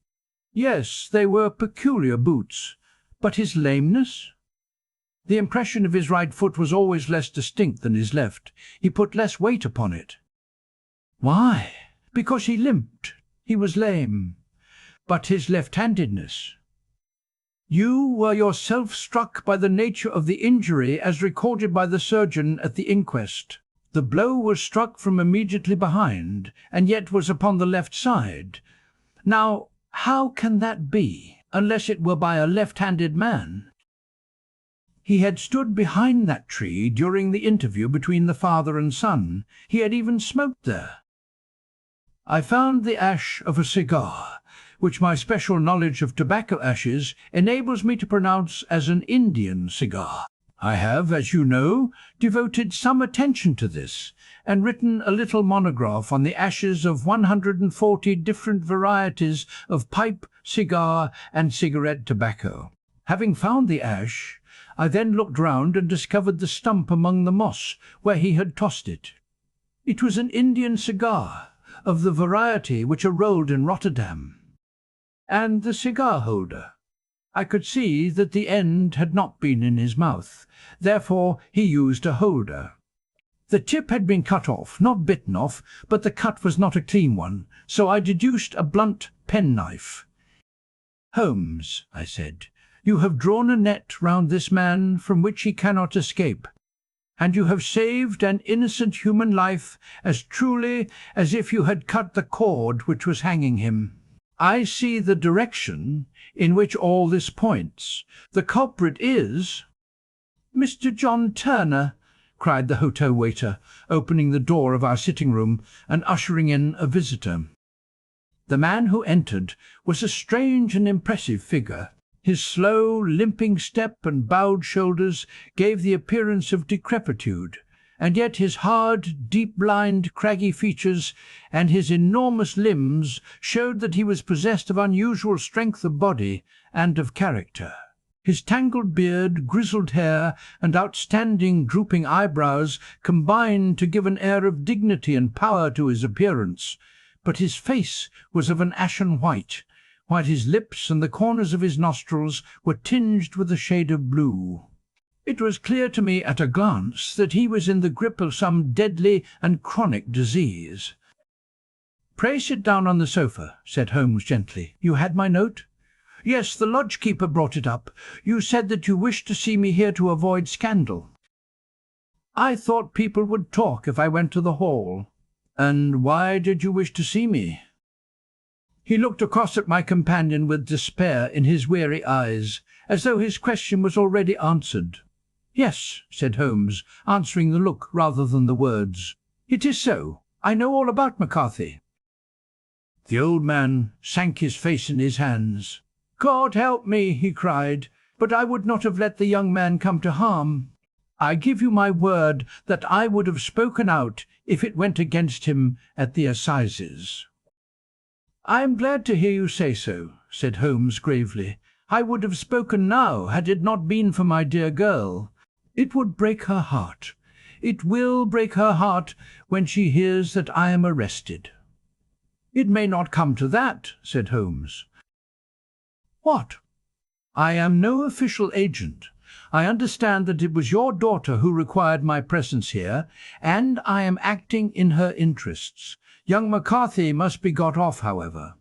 Yes, they were peculiar boots. But his lameness? The impression of his right foot was always less distinct than his left. He put less weight upon it." "Why?" "Because he limped. He was lame. But his left-handedness?" "You were yourself struck by the nature of the injury as recorded by the surgeon at the inquest. The blow was struck from immediately behind, and yet was upon the left side. Now, how can that be, unless it were by a left-handed man?" "He had stood behind that tree during the interview between the father and son. He had even smoked there." "I found the ash of a cigar, which my special knowledge of tobacco ashes enables me to pronounce as an Indian cigar. I have, as you know, devoted some attention to this, and written a little monograph on the ashes of 140 different varieties of pipe, cigar, and cigarette tobacco. Having found the ash, I then looked round and discovered the stump among the moss where he had tossed it. It was an Indian cigar, of the variety which are rolled in Rotterdam. And the cigar holder. I could see that the end had not been in his mouth. Therefore he used a holder. The tip had been cut off, not bitten off, but the cut was not a clean one, so I deduced a blunt penknife." "Holmes," I said, "you have drawn a net round this man from which he cannot escape." and you have saved an innocent human life as truly as if you had cut the cord which was hanging him. I see the direction in which all this points. The culprit is—" "Mr. John Turner," cried the hotel waiter, opening the door of our sitting-room and ushering in a visitor. The man who entered was a strange and impressive figure. His slow, limping step and bowed shoulders gave the appearance of decrepitude, and yet his hard, deep-lined, craggy features and his enormous limbs showed that he was possessed of unusual strength of body and of character. His tangled beard, grizzled hair, and outstanding drooping eyebrows combined to give an air of dignity and power to his appearance, but his face was of an ashen white, while his lips and the corners of his nostrils were tinged with a shade of blue. It was clear to me at a glance that he was in the grip of some deadly and chronic disease. "Pray sit down on the sofa," said Holmes gently. "You had my note?" "Yes, the lodge-keeper brought it up. You said that you wished to see me here to avoid scandal." "I thought people would talk if I went to the hall." "And why did you wish to see me?" He looked across at my companion with despair in his weary eyes, as though his question was already answered. "Yes," said Holmes, answering the look rather than the words. "It is so. I know all about McCarthy." The old man sank his face in his hands. "God help me," he cried, "but I would not have let the young man come to harm. I give you my word that I would have spoken out if it went against him at the assizes." "I am glad to hear you say so," said Holmes gravely. "I would have spoken now had it not been for my dear girl. It would break her heart. It will break her heart when she hears that I am arrested." "It may not come to that," said Holmes. "What?" "I am no official agent. I understand that it was your daughter who required my presence here, and I am acting in her interests. Young McCarthy must be got off, however."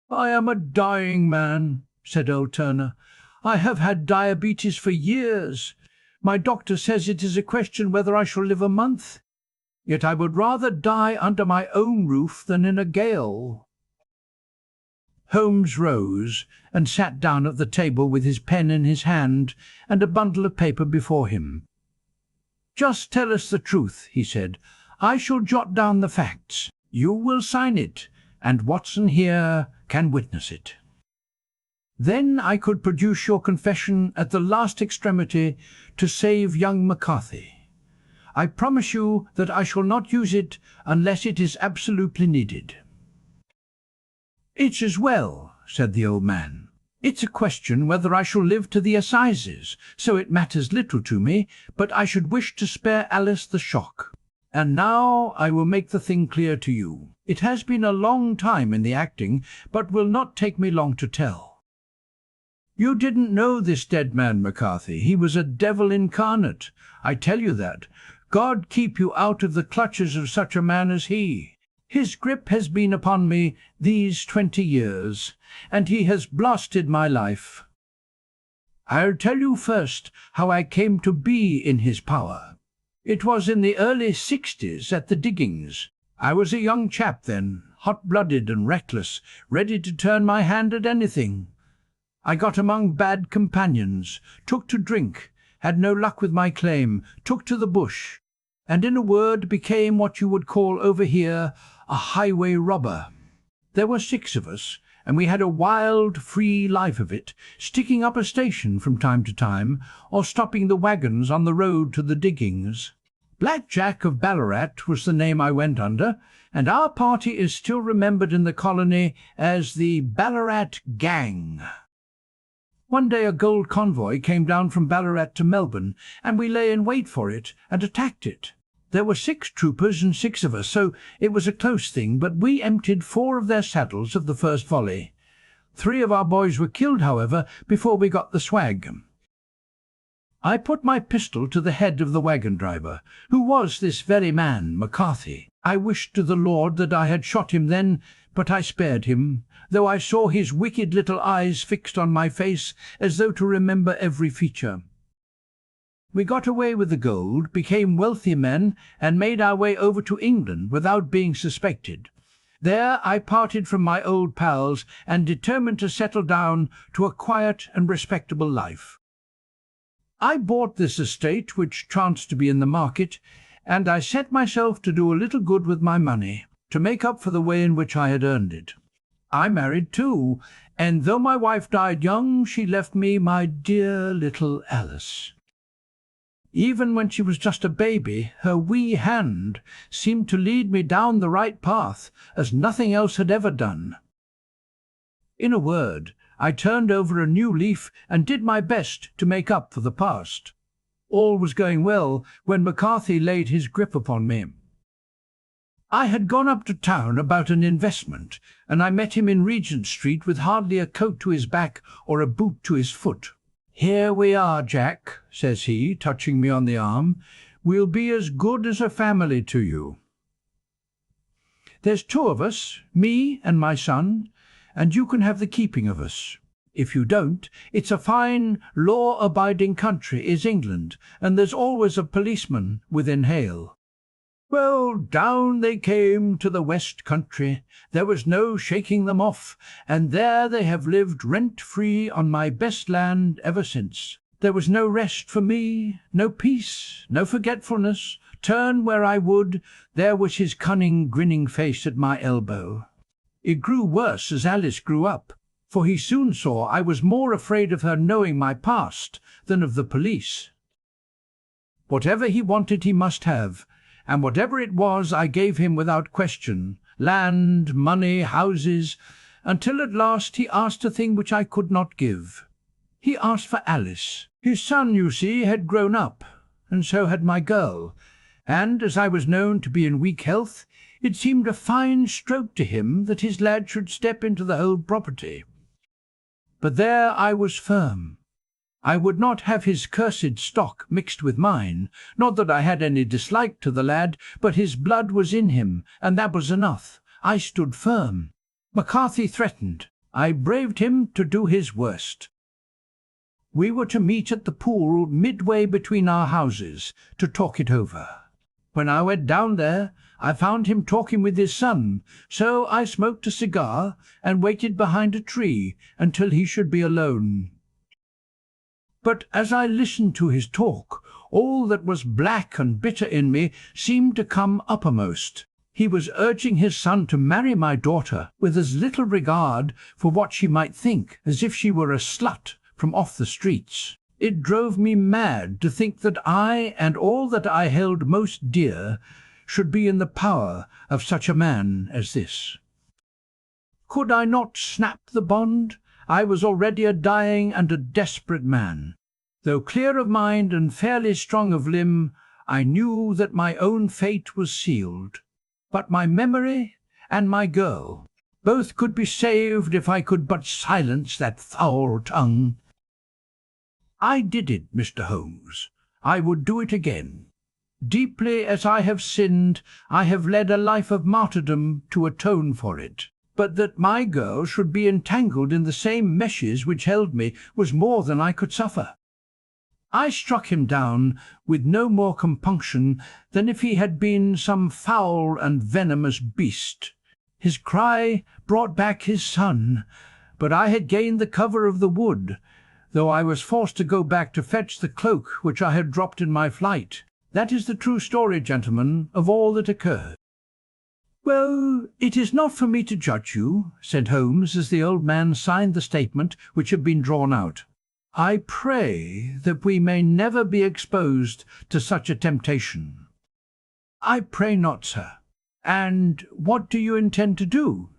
"I am a dying man," said old Turner. "I have had diabetes for years. My doctor says it is a question whether I shall live a month. Yet I would rather die under my own roof than in a gale." Holmes rose and sat down at the table with his pen in his hand and a bundle of paper before him. "Just tell us the truth," he said. "I shall jot down the facts. You will sign it, and Watson here can witness it. Then I could produce your confession at the last extremity to save young McCarthy. I promise you that I shall not use it unless it is absolutely needed." "It's as well," said the old man. "It's a question whether I shall live to the assizes, so it matters little to me, but I should wish to spare Alice the shock. And now I will make the thing clear to you. It has been a long time in the acting, but will not take me long to tell. You didn't know this dead man, McCarthy. He was a devil incarnate. I tell you that. God keep you out of the clutches of such a man as he. His grip has been upon me these 20 years, and he has blasted my life. I'll tell you first how I came to be in his power. It was in the early 60s at the diggings. I was a young chap then, hot-blooded and reckless, ready to turn my hand at anything. I got among bad companions, took to drink, had no luck with my claim, took to the bush, and in a word became what you would call over here a highway robber. There were 6 of us, and we had a wild, free life of it, sticking up a station from time to time, or stopping the wagons on the road to the diggings. Black Jack of Ballarat was the name I went under, and our party is still remembered in the colony as the Ballarat Gang. One day a gold convoy came down from Ballarat to Melbourne, and we lay in wait for it and attacked it. There were 6 troopers and 6 of us, so it was a close thing, but we emptied 4 of their saddles of the first volley. 3 of our boys were killed, however, before we got the swag. I put my pistol to the head of the wagon driver, who was this very man, McCarthy. I wished to the Lord that I had shot him then, but I spared him, though I saw his wicked little eyes fixed on my face as though to remember every feature. We got away with the gold, became wealthy men, and made our way over to England without being suspected. There I parted from my old pals and determined to settle down to a quiet and respectable life. I bought this estate, which chanced to be in the market, and I set myself to do a little good with my money, to make up for the way in which I had earned it. I married too, and though my wife died young, she left me my dear little Alice. Even when she was just a baby, her wee hand seemed to lead me down the right path, as nothing else had ever done. In a word, I turned over a new leaf and did my best to make up for the past. All was going well when McCarthy laid his grip upon me. I had gone up to town about an investment, and I met him in Regent Street with hardly a coat to his back or a boot to his foot. "Here we are, Jack," says he, touching me on the arm. "We'll be as good as a family to you. There's two of us, me and my son, and you can have the keeping of us. If you don't, it's a fine, law-abiding country, is England, and there's always a policeman within hail." Well, down they came to the West Country. There was no shaking them off, and there they have lived rent-free on my best land ever since. There was no rest for me, no peace, no forgetfulness. Turn where I would, there was his cunning, grinning face at my elbow. It grew worse as Alice grew up, for he soon saw I was more afraid of her knowing my past than of the police. Whatever he wanted he must have, and whatever it was I gave him without question, land, money, houses, until at last he asked a thing which I could not give. He asked for Alice. His son, you see, had grown up, and so had my girl, and as I was known to be in weak health, it seemed a fine stroke to him that his lad should step into the whole property. But there I was firm. I would not have his cursed stock mixed with mine. Not that I had any dislike to the lad, but his blood was in him, and that was enough. I stood firm. McCarthy threatened. I braved him to do his worst. We were to meet at the pool midway between our houses, to talk it over. When I went down there, I found him talking with his son, so I smoked a cigar and waited behind a tree until he should be alone. But as I listened to his talk, all that was black and bitter in me seemed to come uppermost. He was urging his son to marry my daughter with as little regard for what she might think as if she were a slut from off the streets. It drove me mad to think that I and all that I held most dear should be in the power of such a man as this. Could I not snap the bond? I was already a dying and a desperate man. Though clear of mind and fairly strong of limb, I knew that my own fate was sealed. But my memory and my girl, both could be saved if I could but silence that foul tongue. I did it, Mr. Holmes. I would do it again. Deeply as I have sinned, I have led a life of martyrdom to atone for it. But that my girl should be entangled in the same meshes which held me was more than I could suffer. I struck him down with no more compunction than if he had been some foul and venomous beast. His cry brought back his son, but I had gained the cover of the wood, though I was forced to go back to fetch the cloak which I had dropped in my flight. That is the true story, gentlemen, of all that occurred. "Well, it is not for me to judge you," said Holmes, as the old man signed the statement which had been drawn out. "I pray that we may never be exposed to such a temptation." "I pray not, sir." "And what do you intend to do?"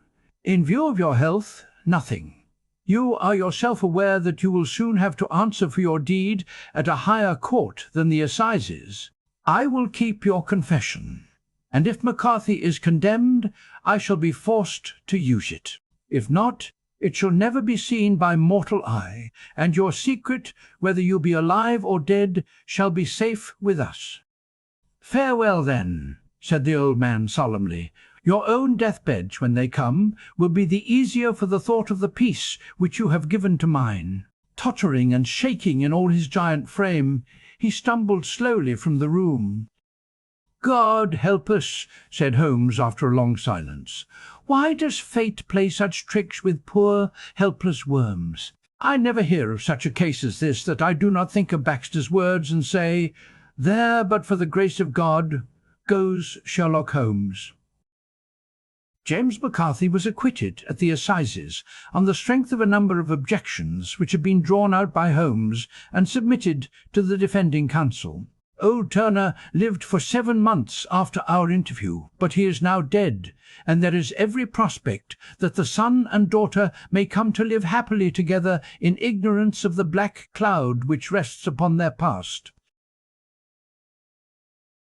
"In view of your health, nothing. You are yourself aware that you will soon have to answer for your deed at a higher court than the assizes. I will keep your confession, and if McCarthy is condemned, I shall be forced to use it. If not, it shall never be seen by mortal eye, and your secret, whether you be alive or dead, shall be safe with us." "Farewell, then," said the old man solemnly. "Your own deathbeds, when they come, will be the easier for the thought of the peace which you have given to mine. Tottering and shaking in all his giant frame, he stumbled slowly from the room. "God help us," said Holmes after a long silence. "Why does fate play such tricks with poor, helpless worms? I never hear of such a case as this that I do not think of Baxter's words and say, 'There, but for the grace of God, goes Sherlock Holmes.'" James McCarthy was acquitted at the assizes on the strength of a number of objections which had been drawn out by Holmes and submitted to the defending counsel. Old Turner lived for 7 months after our interview, but he is now dead, and there is every prospect that the son and daughter may come to live happily together in ignorance of the black cloud which rests upon their past.